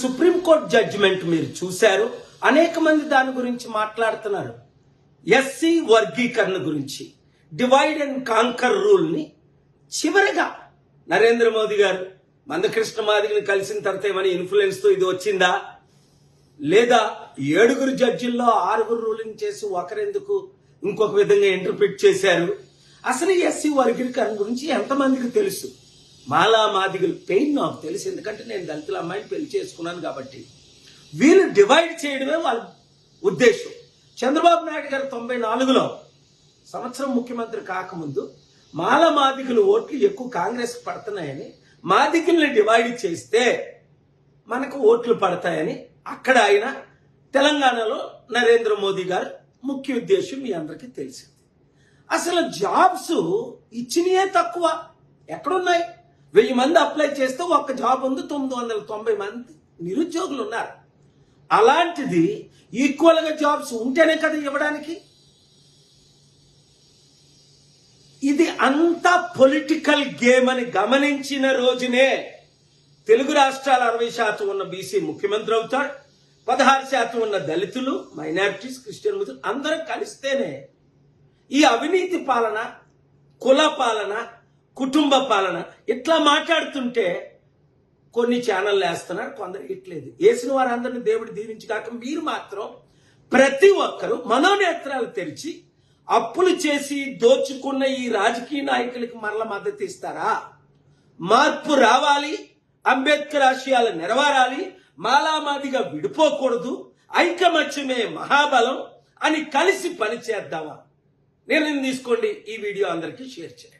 Supreme court judgement మీరు చూశారు. అనేక మంది దాని గురించి మాట్లాడుతున్నారు. ఎస్సీ వర్గీకరణ గురించి, డివైడ్ అండ్ కాంకర్ రూల్ ని చివరిగా నరేంద్ర మోదీ గారు మందకృష్ణ మాదిగని కలిసిన తర్వాత ఏమైనా ఇన్ఫ్లుయెన్స్ తో ఇది వచ్చిందా, లేదా 7 జడ్జిల్లో 6 రూలింగ్ చేసి ఒకరెందుకు ఇంకొక విధంగా ఇంటర్ప్రిట్ చేశారు? అసలు ఎస్సీ వర్గీకరణ గురించి ఎంతమందికి తెలుసు? మాలా మాదిగల పెయిన్ నాకు తెలుసు, ఎందుకంటే నేను దళితుల అమ్మాయిని పెళ్లి చేసుకున్నాను కాబట్టి. వీళ్ళు డివైడ్ చేయడమే వాళ్ళ ఉద్దేశం. చంద్రబాబు నాయుడు గారు 94లో సంవత్సరం ముఖ్యమంత్రి కాకముందు మాల మాదిగల ఓట్లు ఎక్కువ కాంగ్రెస్ పడుతున్నాయని, మాదిగల్ని డివైడ్ చేస్తే మనకు ఓట్లు పడతాయని అక్కడ ఆయన, తెలంగాణలో నరేంద్ర మోదీ గారు ముఖ్య ఉద్దేశం మీ అందరికీ తెలిసింది. అసలు జాబ్స్ ఇచ్చినయే తక్కువ. ఎక్కడున్నాయి? 1000 మంది అప్లై చేస్తే ఒక్క జాబ్ ఉంది, 990 మంది నిరుద్యోగులు ఉన్నారు. అలాంటిది ఈక్వల్ గా జాబ్స్ ఉంటేనే కదా ఇవ్వడానికి. ఇది అంతా పొలిటికల్ గేమ్ అని గమనించిన రోజునే తెలుగు రాష్ట్రాల 60% ఉన్న బీసీ ముఖ్యమంత్రి అవుతాడు. 16% ఉన్న దళితులు, మైనారిటీస్, క్రిస్టియన్ ముస్లిం అందరూ కలిస్తేనే ఈ అవినీతి పాలన, కుల పాలన, కుటుంబ పాలన ఇట్లా మాట్లాడుతుంటే కొన్ని ఛానళ్ళు వేస్తున్నారు, కొందరు ఇట్లేదు. వేసిన వారందరినీ దేవుడు దీవించగాక మీరు మాత్రం ప్రతి ఒక్కరూ మనోనేత్రాలు తెరిచి అప్పులు చేసి దోచుకున్న ఈ రాజకీయ నాయకులకి మరల మద్దతు ఇస్తారా? మార్పు రావాలి, అంబేద్కర్ ఆశయాలు నెరవేరాలి, మాలామాదిగా విడిపోకూడదు, ఐకమత్యమే మహాబలం అని కలిసి పనిచేద్దామా? నిర్ణయం తీసుకోండి. ఈ వీడియో అందరికీ షేర్ చేయండి.